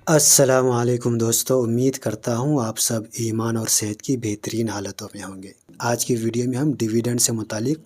अस्सलामुअलैकुम दोस्तों, उम्मीद करता हूँ आप सब ईमान और सेहत की बेहतरीन हालतों में होंगे। आज की वीडियो में हम डिविडेंड से मुतालिक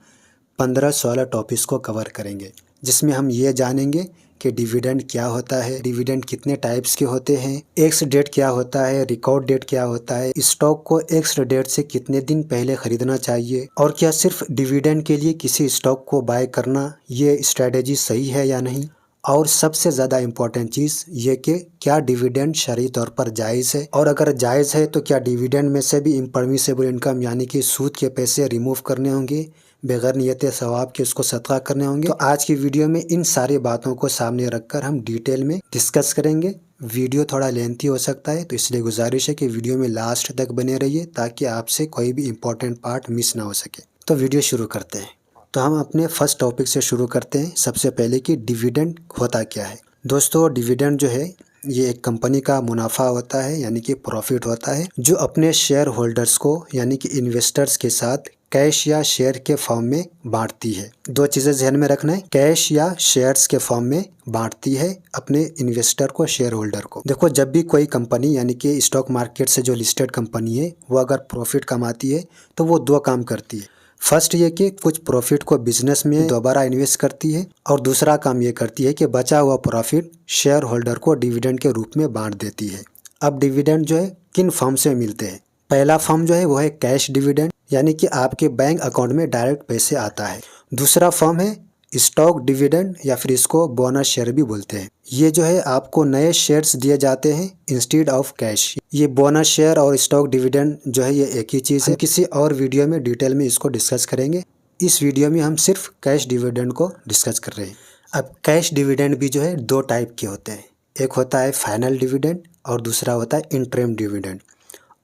15-16 टॉपिक्स को कवर करेंगे, जिसमें हम ये जानेंगे कि डिविडेंड क्या होता है, डिविडेंड कितने टाइप्स के होते हैं, एक्स डेट क्या होता है, रिकॉर्ड डेट क्या होता है, स्टॉक को एक्स डेट से कितने दिन पहले खरीदना चाहिए, और क्या सिर्फ डिविडेंड के लिए किसी स्टॉक को बाय करना ये स्ट्रेटेजी सही है या नहीं। और सबसे ज़्यादा इम्पोर्टेंट चीज़ ये कि क्या डिविडेंड शरई तौर पर जायज़ है, और अगर जायज़ है तो क्या डिविडेंड में से भी इम्परमिसेबल इनकम यानी कि सूद के पैसे रिमूव करने होंगे, बगैर नियत सवाब के उसको सदका करने होंगे। तो आज की वीडियो में इन सारी बातों को सामने रखकर हम डिटेल में डिस्कस करेंगे। वीडियो थोड़ा लेंथी हो सकता है, तो इसलिए गुजारिश है कि वीडियो में लास्ट तक बने रहिए ताकि आपसे कोई भी इम्पोर्टेंट पार्ट मिस ना हो सके। तो वीडियो शुरू करते हैं। तो हम अपने फर्स्ट टॉपिक से शुरू करते हैं। सबसे पहले कि डिविडेंड होता क्या है। दोस्तों, डिविडेंड जो है ये एक कंपनी का मुनाफा होता है यानी कि प्रॉफिट होता है, जो अपने शेयर होल्डर्स को यानी कि इन्वेस्टर्स के साथ कैश या शेयर के फॉर्म में बांटती है। दो चीज़ें ध्यान में रखना है, कैश या शेयर्स के फॉर्म में बांटती है अपने इन्वेस्टर को, शेयर होल्डर को। देखो, जब भी कोई कंपनी यानी कि स्टॉक मार्केट से जो लिस्टेड कंपनी है वो अगर प्रॉफिट कमाती है तो वो दो काम करती है। फर्स्ट ये कि कुछ प्रॉफिट को बिजनेस में दोबारा इन्वेस्ट करती है, और दूसरा काम ये करती है कि बचा हुआ प्रॉफिट शेयर होल्डर को डिविडेंड के रूप में बांट देती है। अब डिविडेंड जो है किन फॉर्म से मिलते हैं। पहला फॉर्म जो है वो है कैश डिविडेंड, यानी कि आपके बैंक अकाउंट में डायरेक्ट पैसे आता है। दूसरा फॉर्म है स्टॉक डिविडेंड, या फिर इसको बोनस शेयर भी बोलते हैं। ये जो है आपको नए शेयर्स दिए जाते हैं इंस्टेड ऑफ कैश। ये बोनस शेयर और स्टॉक डिविडेंड जो है ये एक ही चीज़ है। किसी और वीडियो में डिटेल में इसको डिस्कस करेंगे। इस वीडियो में हम सिर्फ कैश डिविडेंड को डिस्कस कर रहे हैं। अब कैश डिविडेंड भी जो है दो टाइप के होते हैं। एक होता है फाइनल डिविडेंड और दूसरा होता है इंटरिम डिविडेंड।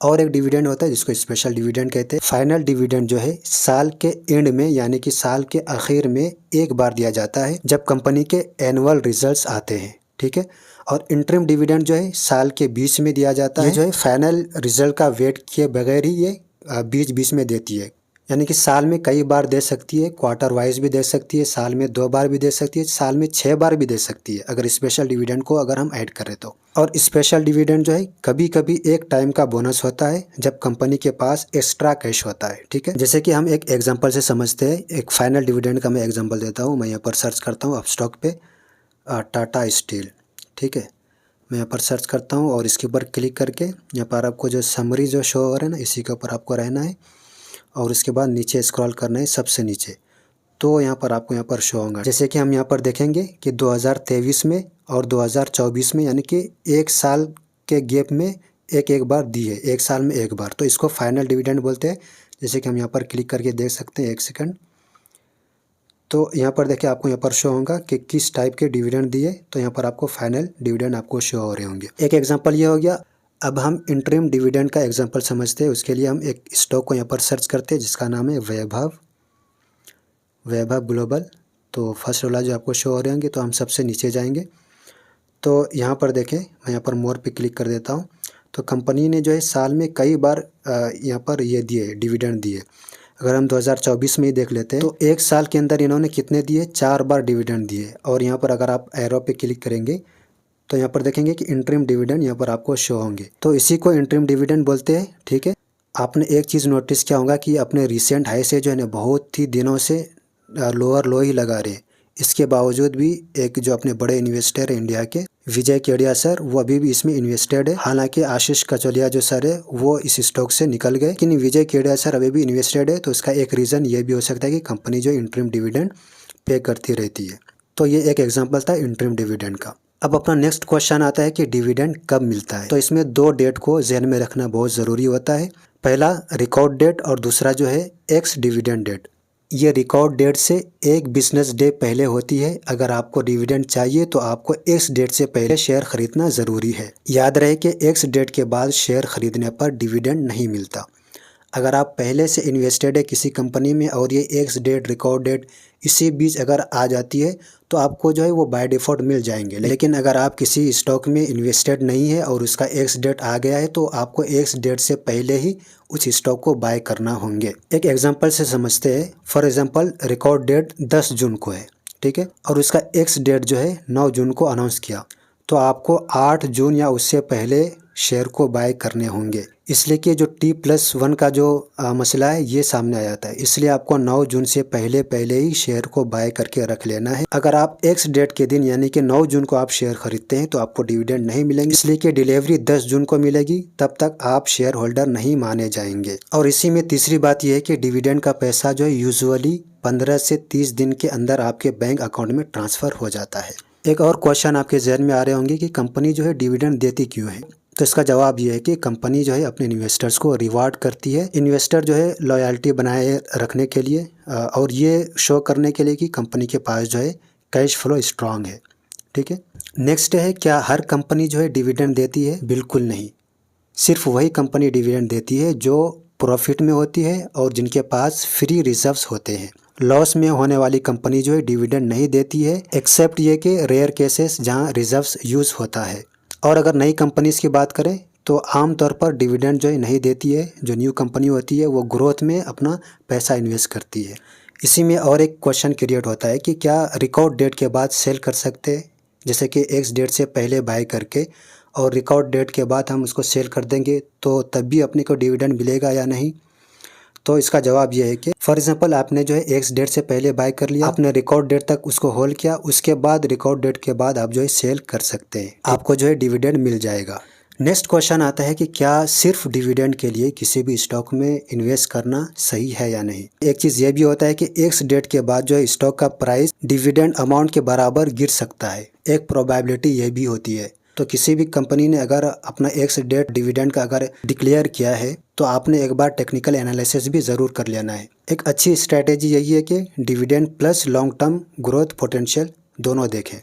और एक डिविडेंड होता है जिसको स्पेशल डिविडेंड कहते हैं। फाइनल डिविडेंड जो है साल के एंड में यानी कि साल के आखिर में एक बार दिया जाता है, जब कंपनी के एनुअल रिजल्ट्स आते हैं, ठीक है। और इंटरिम डिविडेंड जो है साल के बीच में दिया जाता है। ये जो है फाइनल रिजल्ट का वेट किए बगैर ही ये बीच बीच में देती है, यानी कि साल में कई बार दे सकती है, क्वार्टर वाइज भी दे सकती है, साल में 2 बार भी दे सकती है, साल में 6 बार भी दे सकती है, अगर स्पेशल डिविडेंड को अगर हम ऐड करें तो। और स्पेशल डिविडेंड जो है कभी कभी एक टाइम का बोनस होता है जब कंपनी के पास एक्स्ट्रा कैश होता है, ठीक है। जैसे कि हम एक एग्जांपल से समझते हैं। एक फाइनल डिविडेंड का मैं एग्जांपल देता हूँ। मैं यहाँ पर सर्च करता हूँ अपस्टॉक पे टाटा स्टील, ठीक है। मैं यहाँ पर सर्च करता हूँ और इसके ऊपर क्लिक करके यहाँ पर आपको जो समरी जो शो हो रहा है ना, इसी के ऊपर आपको रहना है और उसके बाद नीचे स्क्रॉल करना है सबसे नीचे। तो यहाँ पर आपको यहाँ पर शो होगा। जैसे कि हम यहाँ पर देखेंगे कि 2023 में और 2024 में, यानी कि एक साल के गैप में एक एक बार दी है, एक साल में एक बार, तो इसको फाइनल डिविडेंड बोलते हैं। जैसे कि हम यहाँ पर क्लिक करके देख सकते हैं, एक सेकंड। तो यहाँ पर देखिए आपको यहाँ पर शो होगा कि किस टाइप के डिविडेंड दिए, तो यहाँ पर आपको फाइनल डिविडेंड आपको शो हो रहे होंगे। एक एग्जाम्पल ये हो गया। अब हम इंटरिम डिविडेंड का एग्जाम्पल समझते हैं। उसके लिए हम एक स्टॉक को यहाँ पर सर्च करते हैं जिसका नाम है वैभव ग्लोबल। तो फर्स्ट वाला जो आपको शो हो रहे होंगे, तो हम सबसे नीचे जाएंगे। तो यहाँ पर देखें, मैं यहाँ पर मोर पे क्लिक कर देता हूँ। तो कंपनी ने जो है साल में कई बार यहाँ पर ये दिए, डिविडेंड दिए। अगर हम 2024 में ही देख लेते हैं तो एक साल के अंदर इन्होंने कितने दिए, 4 बार डिविडेंड दिए। और यहाँ पर अगर आप एरो पे क्लिक करेंगे तो यहाँ पर देखेंगे कि इंटरिम डिविडेंड यहाँ पर आपको शो होंगे। तो इसी को इंटरिम डिविडेंड बोलते हैं, ठीक है। आपने एक चीज़ नोटिस किया होगा कि अपने रिसेंट हाई से जो है ना बहुत ही दिनों से लोअर लो ही लगा रहे। इसके बावजूद भी एक जो अपने बड़े इन्वेस्टर है इंडिया के, विजय केडिया सर, वो अभी भी इसमें इन्वेस्टेड है। हालांकि आशीष कचोलिया जो सर है वो इस स्टॉक से निकल गए, लेकिन विजय केडिया सर अभी भी इन्वेस्टेड है। तो इसका एक रीज़न ये भी हो सकता है कि कंपनी जो इंटरिम डिविडेंड पे करती रहती है। तो ये एक एग्जाम्पल था इंटरिम डिविडेंड का। अब अपना नेक्स्ट क्वेश्चन आता है कि डिविडेंड कब मिलता है। तो इसमें 2 डेट को ध्यान में रखना बहुत ज़रूरी होता है। पहला रिकॉर्ड डेट और दूसरा जो है एक्स डिविडेंड डेट। ये रिकॉर्ड डेट से एक बिजनेस डे पहले होती है। अगर आपको डिविडेंड चाहिए तो आपको एक्स डेट से पहले शेयर खरीदना ज़रूरी है। याद रहे कि एक्स डेट के बाद शेयर खरीदने पर डिविडेंड नहीं मिलता। अगर आप पहले से इन्वेस्टेड है किसी कंपनी में और ये एक्स डेट रिकॉर्ड डेट इसी बीच अगर आ जाती है तो आपको जो है वो बाय डिफ़ॉल्ट मिल जाएंगे। लेकिन अगर आप किसी स्टॉक में इन्वेस्टेड नहीं है और उसका एक्स डेट आ गया है तो आपको एक्स डेट से पहले ही उस स्टॉक को बाय करना होंगे। एक एग्जांपल से समझते हैं। फॉर एग्जांपल रिकॉर्ड डेट 10 जून को है, ठीक है, और उसका एक्स डेट जो है 9 जून को अनाउंस किया। तो आपको 8 जून या उससे पहले शेयर को बाय करने होंगे। इसलिए कि जो T+1 का जो मसला है ये सामने आ जाता है, इसलिए आपको 9 जून से पहले पहले ही शेयर को बाय करके रख लेना है। अगर आप एक्स डेट के दिन यानी कि 9 जून को आप शेयर खरीदते हैं तो आपको डिविडेंड नहीं मिलेंगे, इसलिए कि डिलीवरी 10 जून को मिलेगी, तब तक आप शेयर होल्डर नहीं माने जाएंगे। और इसी में तीसरी बात यह है कि डिविडेंड का पैसा जो है यूजुअली 15 से 30 दिन के अंदर आपके बैंक अकाउंट में ट्रांसफ़र हो जाता है। एक और क्वेश्चन आपके जहन में आ रहे होंगे कि कंपनी जो है डिविडेंड देती क्यों है, तो इसका जवाब ये है कि कंपनी जो है अपने इन्वेस्टर्स को रिवार्ड करती है। इन्वेस्टर जो है लॉयल्टी बनाए रखने के लिए और ये शो करने के लिए कि कंपनी के पास जो है कैश फ्लो स्ट्रांग है। ठीक है, नेक्स्ट है, क्या हर कंपनी जो है डिविडेंड देती है? बिल्कुल नहीं, सिर्फ वही कंपनी डिविडेंड देती है जो प्रॉफिट में होती है और जिनके पास फ्री रिजर्व्स होते हैं। लॉस में होने वाली कंपनी जो है डिविडेंड नहीं देती है, एक्सेप्ट ये कि रेयर केसेस जहां रिजर्व्स यूज़ होता है। और अगर नई कंपनीज़ की बात करें तो आमतौर पर डिविडेंड जो है नहीं देती है। जो न्यू कंपनी होती है वो ग्रोथ में अपना पैसा इन्वेस्ट करती है। इसी में और एक क्वेश्चन क्रिएट होता है कि क्या रिकॉर्ड डेट के बाद सेल कर सकते हैं, जैसे कि एक्स डेट से पहले बाय करके और रिकॉर्ड डेट के बाद हम उसको सेल कर देंगे तो तब भी अपने को डिविडेंड मिलेगा या नहीं? तो इसका जवाब ये है कि फॉर एग्जांपल आपने जो है एक्स डेट से पहले बाय कर लिया, आपने रिकॉर्ड डेट तक उसको होल्ड किया, उसके बाद रिकॉर्ड डेट के बाद आप जो है सेल कर सकते हैं, आपको जो है डिविडेंड मिल जाएगा। नेक्स्ट क्वेश्चन आता है कि क्या सिर्फ डिविडेंड के लिए किसी भी स्टॉक में इन्वेस्ट करना सही है या नहीं। एक चीज़ ये भी होता है कि एक्स डेट के बाद जो है स्टॉक का प्राइस डिविडेंड अमाउंट के बराबर गिर सकता है, एक प्रोबेबिलिटी ये भी होती है। तो किसी भी कंपनी ने अगर अपना एक्स डेट डिविडेंड का अगर डिक्लेयर किया है तो आपने एक बार टेक्निकल एनालिसिस भी ज़रूर कर लेना है। एक अच्छी स्ट्रैटेजी यही है कि dividend plus long term growth potential दोनों देखें।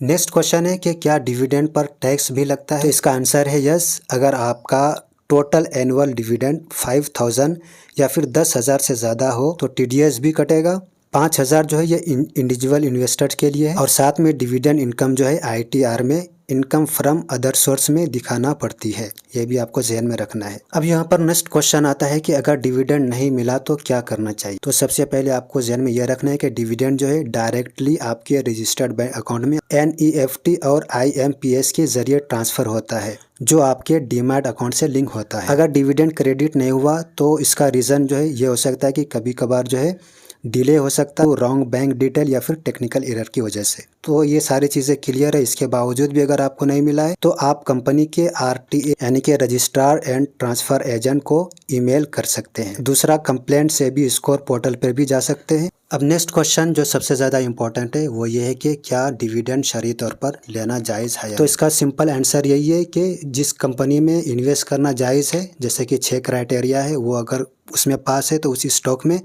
नेक्स्ट क्वेश्चन है कि क्या डिविडेंड पर टैक्स भी लगता है? तो इसका आंसर है यस। अगर आपका टोटल एनुअल डिविडेंड 5000 या फिर 10,000 से ज़्यादा हो तो TDS भी कटेगा। 5,000 जो है ये इंडिविजुअल इन्वेस्टर्स के लिए है और साथ में डिविडेंड इनकम जो है ITR में इनकम फ्रॉम अदर सोर्स में दिखाना पड़ती है, ये भी आपको ज़हन में रखना है। अब यहाँ पर नेक्स्ट क्वेश्चन आता है कि अगर डिविडेंड नहीं मिला तो क्या करना चाहिए। तो सबसे पहले आपको ज़हन में यह रखना है कि डिविडेंड जो है डायरेक्टली आपके रजिस्टर्ड बैंक अकाउंट में NEFT और IMPS के जरिए ट्रांसफ़र होता है, जो आपके डीमैट अकाउंट से लिंक होता है। अगर डिविडेंड क्रेडिट नहीं हुआ तो इसका रीज़न जो है ये हो सकता है कि कभी कभार जो है डिले हो सकता है, रॉन्ग बैंक डिटेल या फिर टेक्निकल एरर की वजह से। तो ये सारी चीज़ें क्लियर है। इसके बावजूद भी अगर आपको नहीं मिला है तो आप कंपनी के RTA यानी कि रजिस्ट्रार एंड ट्रांसफ़र एजेंट को ईमेल कर सकते हैं। दूसरा, कंप्लेंट से भी स्कोर पोर्टल पर भी जा सकते हैं। अब नेक्स्ट क्वेश्चन जो सबसे ज़्यादा इंपॉर्टेंट है वो ये है कि क्या डिविडेंड शरई तौर पर लेना जायज़ है। तो इसका सिंपल आंसर यही है कि जिस कंपनी में इन्वेस्ट करना जायज़ है, जैसे कि 6 क्राइटेरिया है, वो अगर उसमें पास है तो उसी स्टॉक में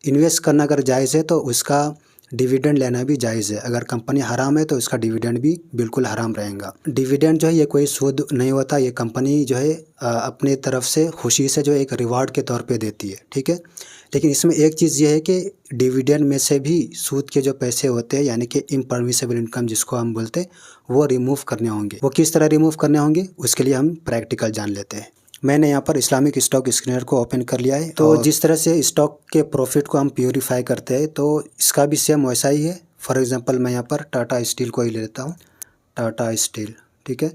इन्वेस्ट करना अगर जायज़ है तो उसका डिविडेंड लेना भी जायज़ है। अगर कंपनी हराम है तो उसका डिविडेंड भी बिल्कुल हराम रहेगा। डिविडेंड जो है ये कोई सूद नहीं होता, ये कंपनी जो है अपने तरफ से खुशी से जो एक रिवार्ड के तौर पे देती है, ठीक है। लेकिन इसमें एक चीज़ ये है कि डिविडेंड में से भी सूद के जो पैसे होते हैं यानी कि इम्परमिसिबल इनकम जिसको हम बोलते हैं, वो रिमूव करने होंगे। वो किस तरह रिमूव करने होंगे उसके लिए हम प्रैक्टिकल जान लेते हैं। मैंने यहाँ पर इस्लामिक स्टॉक स्क्रीनर को ओपन कर लिया है। तो जिस तरह से स्टॉक के प्रॉफिट को हम प्योरीफाई करते हैं तो इसका भी सेम वैसा ही है। फॉर एग्जांपल मैं यहाँ पर टाटा स्टील को ही ले लेता हूँ, टाटा स्टील, ठीक है।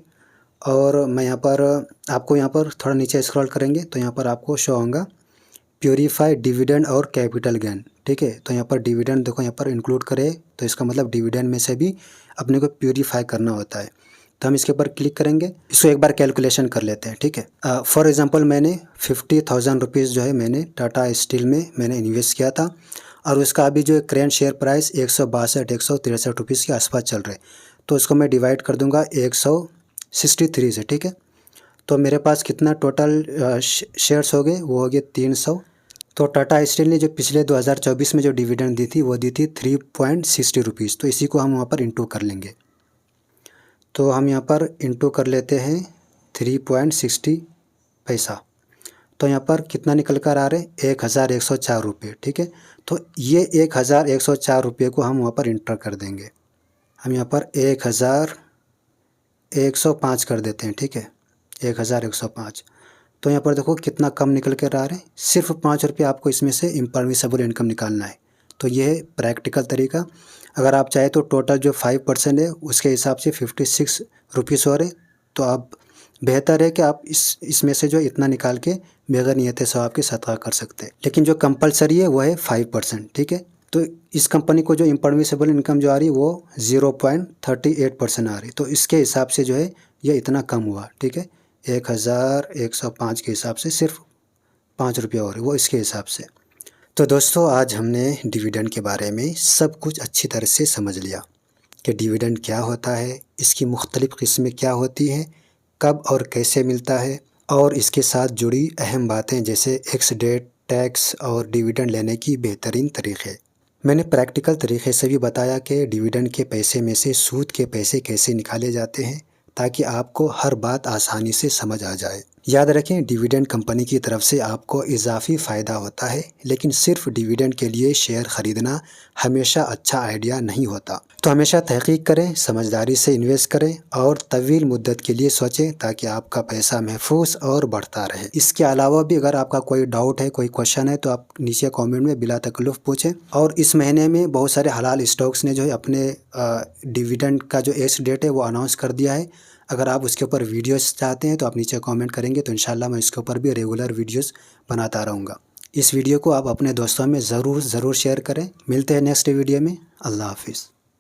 और मैं यहाँ पर आपको यहाँ पर थोड़ा नीचे स्क्रॉल करेंगे तो यहाँ पर आपको शो होगा प्योरीफाई डिविडेंड और कैपिटल गेन, ठीक है। तो यहाँ पर डिविडेंड देखो यहाँ पर इंक्लूड करे तो इसका मतलब डिविडेंड में से भी अपने को प्योरीफाई करना होता है। तो हम इसके ऊपर क्लिक करेंगे, इसको एक बार कैलकुलेशन कर लेते हैं, ठीक है। फॉर एग्जांपल मैंने 50,000 रुपीज़ जो है मैंने टाटा स्टील में मैंने इन्वेस्ट किया था और उसका अभी जो करेंट शेयर प्राइस 162-163 रुपीज़ के आसपास चल रहे। तो उसको मैं डिवाइड कर दूंगा 163 से, ठीक है। तो मेरे पास कितना टोटल शेयर्स हो गए, वो हो गए 300। तो टाटा स्टील ने जो पिछले 2024 में जो डिविडेंड दी थी वो दी थी 3.60 रुपीज़। तो इसी को हम वहाँ पर इंटू कर लेंगे। तो हम यहाँ पर इंटू कर लेते हैं 3.60 पैसा। तो यहाँ पर कितना निकल कर आ रहे हैं 1104 रुपये, ठीक है। तो ये 1104 रुपये को हम वहाँ पर इंटर कर देंगे। हम यहाँ पर 1105 कर देते हैं, ठीक है, 1105। तो यहाँ पर देखो कितना कम निकल कर आ रहे हैं, सिर्फ 5 रुपये आपको इसमें से इम्परमिसिबल इनकम निकालना है। तो ये है प्रैक्टिकल तरीका। अगर आप चाहे तो टोटल जो 5% है उसके हिसाब से 56 रुपीज़ हो रहे, तो आप बेहतर है कि आप इसमें से जो इतना निकाल के बगैर नियत सवाब के सदका कर सकते हैं। लेकिन जो कंपलसरी है वो है 5%, ठीक है। तो इस कंपनी को जो इम्पर्मिसिबल इनकम जो आ रही है वो 0.38% आ रही, तो इसके हिसाब से जो है ये इतना कम हुआ, ठीक है। 1105 के हिसाब से सिर्फ 5 रुपये हो रहे, वो इसके हिसाब से। तो दोस्तों आज हमने डिविडेंड के बारे में सब कुछ अच्छी तरह से समझ लिया कि डिविडेंड क्या होता है, इसकी मुख्तलिफ़ किस्में क्या होती हैं, कब और कैसे मिलता है, और इसके साथ जुड़ी अहम बातें जैसे एक्स डेट, टैक्स और डिविडेंड लेने की बेहतरीन तरीक़े। मैंने प्रैक्टिकल तरीक़े से भी बताया कि डिविडेंड के पैसे में से सूद के पैसे कैसे निकाले जाते हैं, ताकि आपको हर बात आसानी से समझ आ जाए। याद रखें, डिविडेंड कंपनी की तरफ से आपको इजाफी फ़ायदा होता है, लेकिन सिर्फ डिविडेंड के लिए शेयर ख़रीदना हमेशा अच्छा आइडिया नहीं होता। तो हमेशा तहकीक करें, समझदारी से इन्वेस्ट करें और तवील मुद्दत के लिए सोचें, ताकि आपका पैसा महफूज और बढ़ता रहे। इसके अलावा भी अगर आपका कोई डाउट है, कोई क्वेश्चन है, तो आप नीचे कमेंट में बिला तकल्लुफ़ पूछें। और इस महीने में बहुत सारे हलाल स्टॉक्स ने जो है अपने डिविडेंड का जो एक्स डेट है वो अनाउंस कर दिया है। अगर आप उसके ऊपर वीडियोस चाहते हैं तो आप नीचे कमेंट करेंगे, तो इंशाल्लाह मैं इसके ऊपर भी रेगुलर वीडियोस बनाता रहूँगा। इस वीडियो को आप अपने दोस्तों में ज़रूर शेयर करें। मिलते हैं नेक्स्ट वीडियो में। अल्लाह हाफिज़।